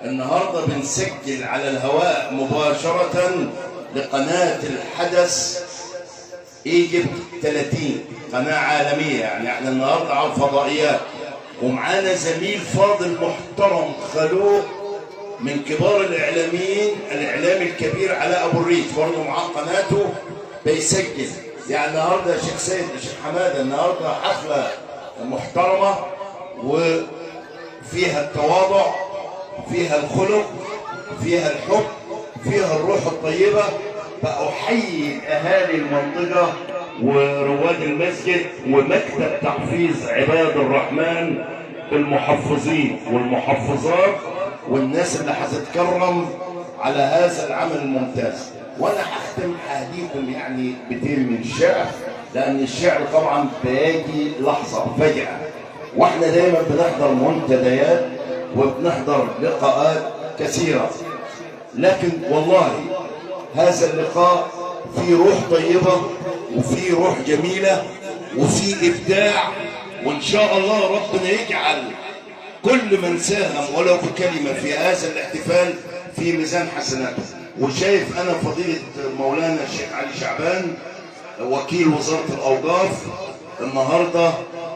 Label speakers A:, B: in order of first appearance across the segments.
A: النهارده بنسجل على الهواء مباشرة لقناة الحدث ايجيبت 30، قناة عالمية. يعني احنا النهارده على الفضائيات، ومعانا زميل فاضل محترم خلوق من كبار الاعلاميين، الاعلامي الكبير علاء ابو الريش، برضه معاه قناته بيسجل. يعني النهارده يا شيخ سيد، يا شيخ حماده، النهارده حفله محترمه وفيها التواضع، فيها الخلق، فيها الحب، فيها الروح الطيبه. فاحيي اهالي المنطقه ورواد المسجد ومكتب تحفيظ عباد الرحمن، المحفظين والمحفظات والناس اللي هتتكرم على هذا العمل الممتاز. وانا ههديكم يعني بيتين من الشعر، لان الشعر طبعا بيجي لحظه فجاه، واحنا دايما بنحضر منتديات وبنحضر لقاءات كثيره، لكن والله هذا اللقاء فيه روح طيبه وفيه روح جميله وفيه ابداع، وان شاء الله ربنا يجعل كل من ساهم ولو بكلمه في هذا الاحتفال في ميزان حسناته. وشايف انا فضيله مولانا الشيخ علي شعبان وكيل وزاره الاوقاف النهارده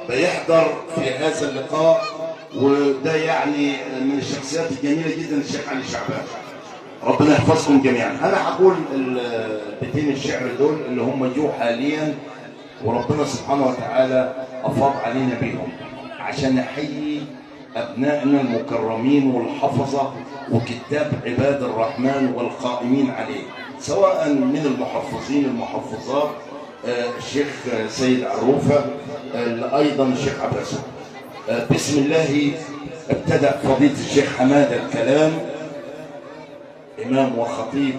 A: بيحضر في هذا اللقاء، وده يعني من الشخصيات الجميله جدا الشيخ علي شعبان. ربنا يحفظكم جميعا. انا هقول البيتين الشعر دول اللي هم جو حاليا، وربنا سبحانه وتعالى افاض علينا بيهم، عشان نحيي ابنائنا المكرمين والحفظه وكتاب عباد الرحمن والقائمين عليه، سواء من المحفظين المحفظات الشيخ سيد عروفه، ايضا الشيخ عباس. بسم الله ابتدأ فضيله الشيخ حماده الكلام، إمام وخطيب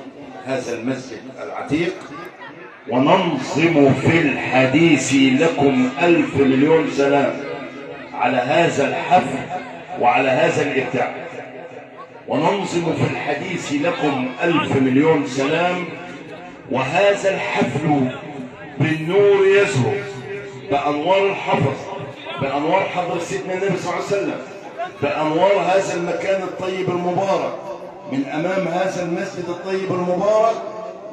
A: هذا المسجد العتيق. وننظم في الحديث لكم 1000 مليون سلام على هذا الحفل وعلى هذا الإبداع. وننظم في الحديث لكم 1000 مليون سلام، وهذا الحفل بالنور يزهر بأنوار الحفظ، بأنوار حضرة سيدنا النبي صلى الله عليه وسلم، بأنوار هذا المكان الطيب المبارك. من أمام هذا المسجد الطيب المبارك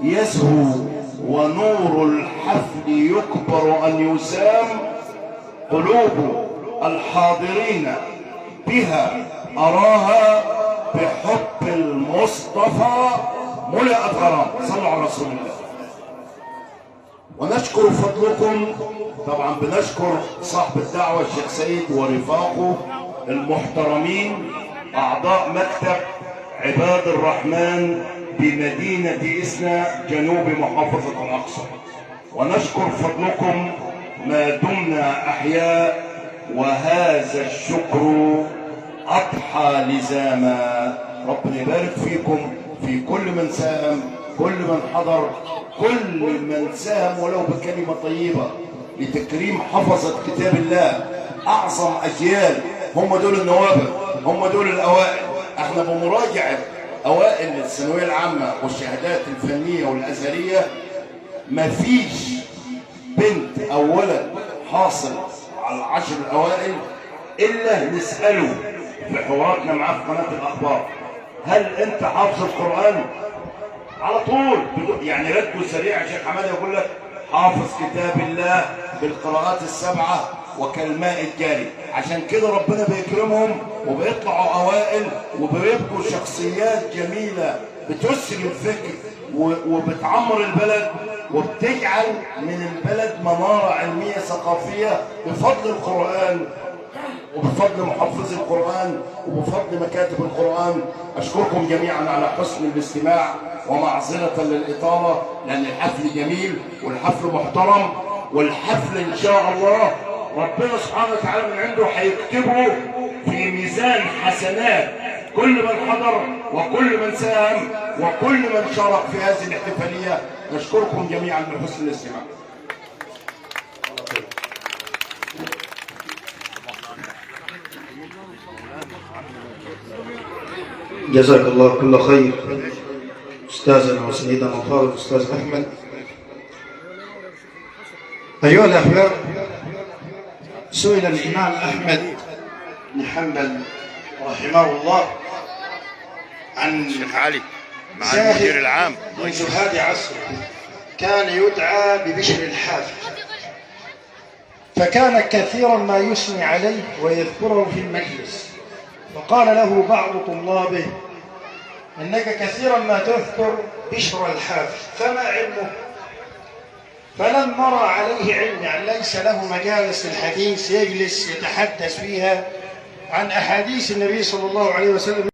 A: يزهو، ونور الحفل يكبر أن يسام، قلوب الحاضرين بها أراها، بحب المصطفى ملأت غرام. صلوا على رسول الله. ونشكر فضلكم، طبعا بنشكر صاحب الدعوة الشيخ سيد ورفاقه المحترمين، أعضاء مكتب عباد الرحمن بمدينة إسنا جنوب محافظة الأقصى. ونشكر فضلكم ما دمنا أحياء، وهذا الشكر أضحى لزاما. ربنا يبارك فيكم، في كل من ساهم، كل من حضر، كل من ساهم ولو بكلمة طيبة لتكريم حفظة كتاب الله. أعظم أجيال هم دول النوابغ، هم دول الأوائل. احنا بمراجعة أوائل الثانوية العامة والشهادات الفنية والأزهرية مفيش بنت أو ولد حاصل على العشر الأوائل إلا نسأله في حواراتنا معاه في قناة الأخبار: هل أنت حافظ القرآن؟ على طول يعني رده سريع. الشيخ حماده يقول لك حافظ كتاب الله بالقراءات ال7 وكالماء الجاري. عشان كده ربنا بيكرمهم وبيطلعوا اوائل وبيبقوا شخصيات جميله بتسري الفكر وبتعمر البلد وبتجعل من البلد مناره علميه ثقافيه بفضل القران وبفضل محفظي القرآن وبفضل مكاتب القرآن. أشكركم جميعا على حسن الاستماع، ومعذرة للإطالة لأن الحفل جميل والحفل محترم، والحفل إن شاء الله ربنا سبحانه وتعالى من عنده هيكتبه في ميزان حسنات كل من حضر وكل من ساهم وكل من شارك في هذه الاحتفالية. نشكركم جميعا من حسن الاستماع.
B: جزاك الله كل خير أستاذنا وسيدنا الفاضل أستاذ أحمد. أيها الأحباب، سئل الإمام أحمد بن حنبل رحمه الله
A: عن
C: الشيخ علي مع
D: زاهد
C: المدير العام
D: من زهاد عصره، كان يدعى ببشر الحافي، فكان كثيرا ما يثني عليه ويذكره في المجلس. فقال له بعض طلابه: إنك كثيرا ما تذكر بشر الحافي، فما علمه؟ فلم نرى عليه علم، يعني ليس له مجالس الحديث يجلس يتحدث فيها عن أحاديث النبي صلى الله عليه وسلم